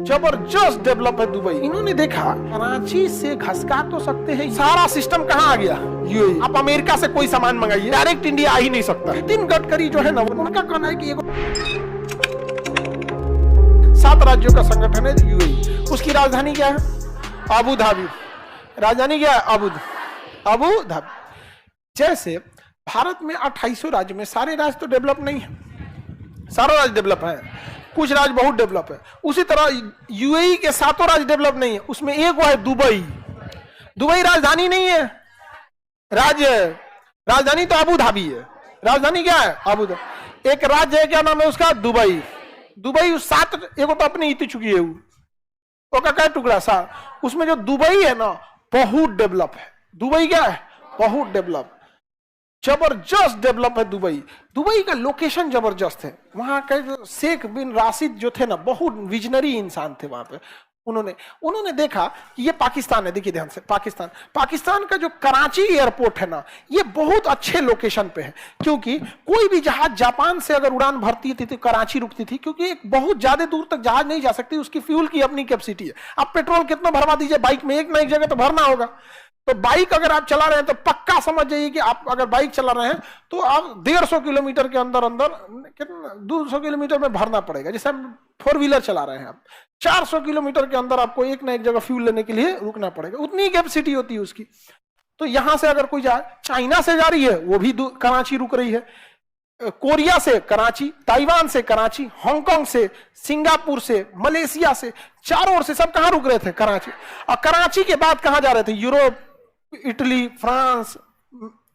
जबरदस्त डेवलप है दुबई। इन्होंने देखा कराची से घसका तो सकते हैं, सारा सिस्टम कहाँ आ गया, यूएई। आप अमेरिका से कोई सामान मंगाइए, डायरेक्ट इंडिया आ ही नहीं सकता। नितिन गडकरी जो है ना, उनका कहना है कि 7 राज्यों का संगठन है यूएई। उसकी राजधानी क्या है, अबू धाबी। राजधानी क्या है, अबू धाबी। जैसे भारत में 2800 राज्य में सारे राज्य तो डेवलप नहीं है, सारा राज्य डेवलप है, कुछ राज्य बहुत डेवलप है। उसी तरह यूएई के 7 राज्य डेवलप नहीं है, उसमें एक वो है दुबई। दुबई राजधानी नहीं है, राज्य है। राजधानी तो अबू धाबी है। राजधानी क्या है, अबू धाबी। एक राज्य है, क्या नाम है उसका, दुबई। दुबई 7 एक तो अपनी इतनी चुकी है वो का क्या टुकड़ा सा, उसमें जो दुबई है ना बहुत डेवलप है। दुबई क्या है, बहुत डेवलप, जबरदस्त डेवलप है दुबई। दुबई का लोकेशन जबरदस्त है। वहां के जो शेख बिन राशिद जो थे ना, बहुत विजनरी इंसान थे वहां पे। उन्होंने देखा कि ये पाकिस्तान है, देखिए ध्यान से, पाकिस्तान का जो कराची एयरपोर्ट है ना, ये बहुत अच्छे लोकेशन पे है। क्योंकि कोई भी जहाज जापान से अगर उड़ान भरती थी तो कराची रुकती थी, क्योंकि एक बहुत ज्यादा दूर तक जहाज नहीं जा सकती, उसकी फ्यूल की अपनी कैपेसिटी है। आप पेट्रोल कितना भरवा दीजिए बाइक में, एक ना एक जगह तो भरना होगा। तो बाइक अगर आप चला रहे हैं तो पक्का समझ जाइए कि आप अगर बाइक चला रहे हैं तो आप 150 किलोमीटर के अंदर कितना 200 किलोमीटर में भरना पड़ेगा। जैसे हम 4 व्हीलर चला रहे हैं, आप 400 किलोमीटर के अंदर आपको एक ना एक जगह फ्यूल लेने के लिए रुकना पड़ेगा, उतनी कैपेसिटी होती है उसकी। तो यहां से अगर कोई चाइना से जा रही है वो भी कराची रुक रही है, कोरिया से कराची, ताइवान से कराची, हांगकांग से, सिंगापुर से, मलेशिया से, चारों ओर से सब कहां रुक रहे थे, कराची। और कराची के बाद कहां जा रहे थे, यूरोप, इटली, फ्रांस,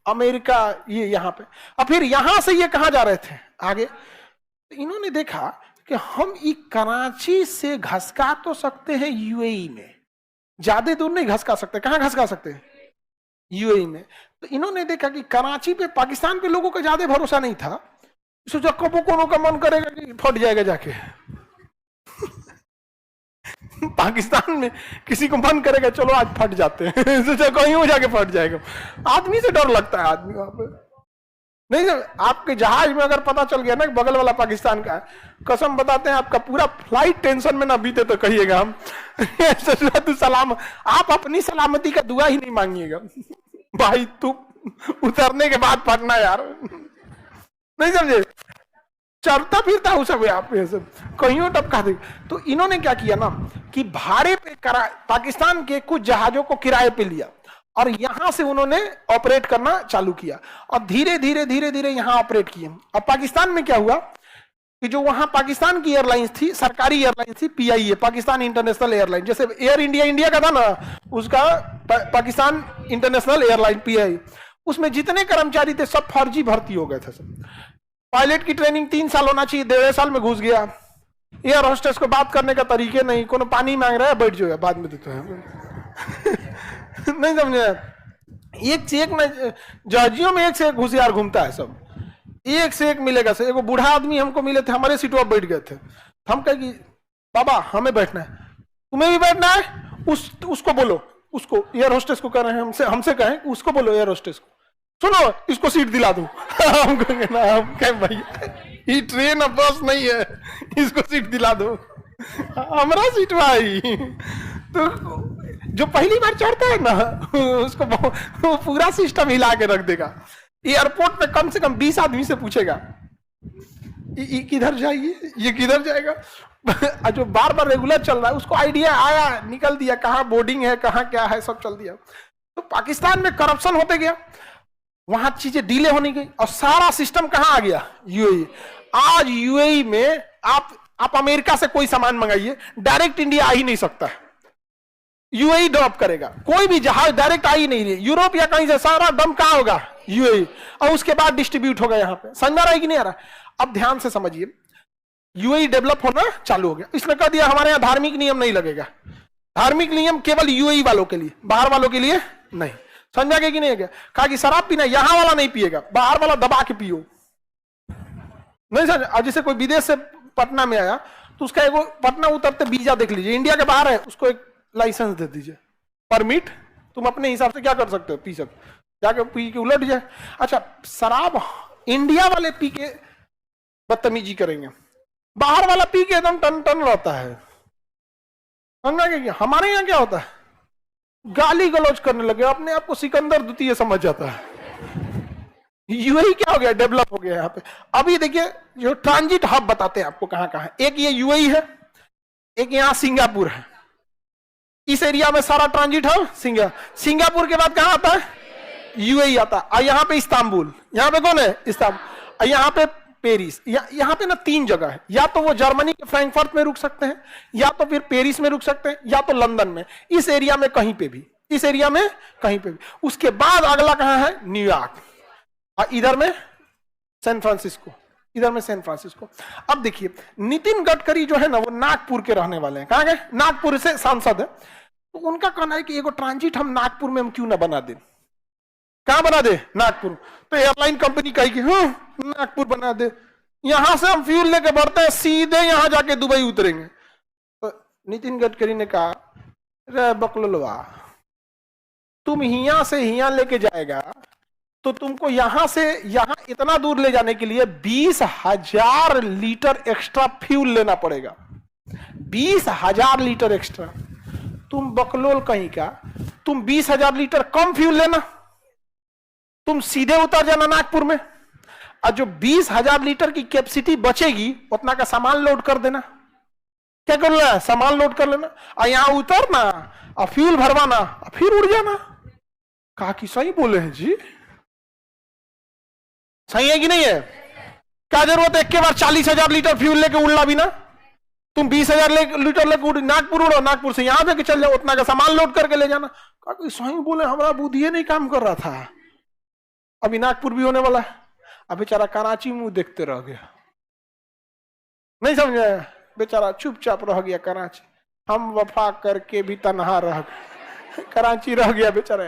अमेरिका, ये यहां पे। और फिर यहां से ये कहां जा रहे थे, आगे। तो इन्होंने देखा कि हम कराची से घसका तो सकते हैं यूएई में, ज्यादा दूर नहीं घसका सकते। कहां घसका सकते हैं, यूएई में। तो इन्होंने देखा कि कराची पे, पाकिस्तान पे लोगों का ज्यादा भरोसा नहीं था। सोचा कबो कोनो का मन करेगा कि फट जाएगा जाके पाकिस्तान में किसी को मन करेगा चलो आज फट जाते हैं सोचा कहीं हो जाके फट जाएगा। आदमी से डर लगता है, आदमी वहां पे नहीं। आपके जहाज में अगर पता चल गया ना कि बगल वाला पाकिस्तान का है, कसम बताते हैं आपका पूरा फ्लाइट टेंशन में ना बीते तो कहिएगा हम तू सलाम, आप अपनी सलामती का दुआ ही नहीं मांगिएगा भाई, तू उतरने के बाद फटना यार, नहीं समझे, चलता फिरता हो सब आप सब कहीं टपका दे। तो इन्होंने क्या किया ना कि भाड़े पे पाकिस्तान के कुछ जहाजों को किराए पे लिया और यहां से उन्होंने ऑपरेट करना चालू किया और धीरे धीरे यहां ऑपरेट किए। अब पाकिस्तान में क्या हुआ कि जो वहां पाकिस्तान की एयरलाइंस थी, सरकारी एयरलाइंस थी, पीआईए, पाकिस्तान इंटरनेशनल एयरलाइन, जैसे एयर इंडिया का था ना, उसका पाकिस्तान इंटरनेशनल एयरलाइन पीआई, उसमें जितने कर्मचारी थे सब फर्जी भर्ती हो गए थे सब। पायलट की ट्रेनिंग 3 साल होना चाहिए, 1.5 साल में घुस गया। एयर होस्टेस को बात करने का तरीके नहीं, कोनो पानी मांग रहा है बैठ जाओ बाद में देते हैं नहीं समझे, एक से एक में जहाजियों में एक से एक होशियार घूमता है सब, एक से एक मिलेगा। से एगो बूढ़ा आदमी हमको मिले थे, हमारे सीटों पर बैठ गए थे। हम कहे कि बाबा हमें बैठना है, तुम्हें भी बैठना है, उसको बोलो, उसको एयर होस्टेस को कह रहे हैं, हमसे कहें उसको बोलो एयर होस्टेस को, सुनो इसको सीट दिला दो हम कहेंगे ना, हम कहें भाई ये ट्रेन अब बस नहीं है, इसको सीट दिला दो, हमारा सीट भाई। तो जो पहली बार चढ़ता है ना उसको वो पूरा सिस्टम हिला के रख देगा। एयरपोर्ट पे कम से कम 20 आदमी से पूछेगा ये किधर जाइए, ये किधर जाएगा। जो बार बार रेगुलर चल रहा है उसको आइडिया आया, निकल दिया कहाँ बोर्डिंग है, कहाँ क्या है, सब चल दिया। तो पाकिस्तान में करप्शन होते गया, वहां चीजें डीले होने गई और सारा सिस्टम कहां आ गया, यूएई। आज यूएई में आप अमेरिका से कोई सामान मंगाइए, डायरेक्ट इंडिया आ ही नहीं सकता, यूएई ड्रॉप करेगा। कोई भी जहाज डायरेक्ट आ ही नहीं रही, यूरोप या कहीं से, सारा दम कहां होगा, यूएई, और उसके बाद डिस्ट्रीब्यूट होगा यहाँ पे। समझ रहा है कि नहीं आ रहा। अब ध्यान से समझिए, यूएई डेवलप होना चालू हो गया। इसने कह दिया हमारे यहाँ धार्मिक नियम नहीं लगेगा, धार्मिक नियम केवल यूएई वालों के लिए, बाहर वालों के लिए नहीं। समझा गया कि नहीं गया। कहा कि शराब पीना यहां वाला नहीं पिएगा, बाहर वाला दबा के पियो, नहीं समझ। जैसे कोई विदेश से पटना में आया तो उसका एगो पटना उतरते वीजा देख लीजिए, इंडिया के बाहर है, उसको एक लाइसेंस दे दीजिए, परमिट, तुम अपने हिसाब से क्या कर सकते हो, पी सकते, जाके पी के उलट जाए। अच्छा, शराब इंडिया वाले पी के बदतमीजी करेंगे, बाहर वाला पी के एकदम टन टन रहता है, पंगा क्या किया? हमारे यहाँ क्या होता है, गाली गलौज करने लगे, अपने आप को सिकंदर द्वितीय समझ जाता है। यूएई क्या हो गया, डेवलप हो गया यहाँ पे। अभी देखिए जो ट्रांजिट हब बताते हैं आपको कहां कहां, एक ये यूएई है, एक यहाँ सिंगापुर है। इस एरिया में सारा ट्रांजिट हब सिंगापुर के बाद कहां आता है, यूएई आता है। और यहाँ पे इस्तांबुल, यहाँ पे कौन है, इस्तांबुल। यहाँ पे पेरिस। यहाँ पे ना 3 जगह है, या तो वो जर्मनी के फ्रैंकफर्ट में रुक सकते हैं, या तो फिर पेरिस में रुक सकते हैं, या तो लंदन में। इस एरिया में कहीं पे भी, इस एरिया में कहीं पे भी। उसके बाद अगला कहां है, न्यूयॉर्क, और इधर में सैन फ्रांसिस्को, इधर में सैन फ्रांसिस्को। अब देखिए नितिन गडकरी जो है ना, वो नागपुर के रहने वाले हैं। कहां गए, नागपुर से सांसद है। तो उनका कहना है कि एगो ट्रांजिट हम नागपुर में हम क्यों ना बना दें। कहां बना दे, नागपुर। तो एयरलाइन कंपनी कही कि नागपुर बना दे, यहां से हम फ्यूल लेके बढ़ते हैं, सीधे यहां जाके दुबई उतरेंगे। तो नितिन गडकरी ने कहा, रे बकलोलवा, तुम हिया से हिया लेके जाएगा तो तुमको यहां से यहां इतना दूर ले जाने के लिए 20,000 लीटर एक्स्ट्रा फ्यूल लेना पड़ेगा। 20,000 लीटर एक्स्ट्रा। तुम बकलोल कहीं का, तुम 20,000 लीटर कम फ्यूल लेना, तुम सीधे उतर जाना नागपुर में, और जो 20,000 लीटर की कैपेसिटी बचेगी उतना का सामान लोड कर देना। क्या कर लेना, सामान लोड कर लेना, और यहां उतरना और फ्यूल भरवाना और फिर उड़ जाना। कहा कि सही बोले हैं जी, सही है कि नहीं है। क्या जरूरत है एक के बार 40,000 लीटर फ्यूल लेके उड़ना भी ना। तुम 20,000 लीटर लेके नागपुर उड़ो, नागपुर से यहां पे चल जाओ, उतना का सामान लोड करके ले जाना। कहा कि सही बोले, हमारा बुद्धि नहीं काम कर रहा था। अभी नागपुर भी होने वाला है, अब बेचारा कराची मुंह देखते रह गया, नहीं समझे, बेचारा चुपचाप रह गया कराची। हम वफा करके भी तनहा रह गए, कराची रह गया बेचारा।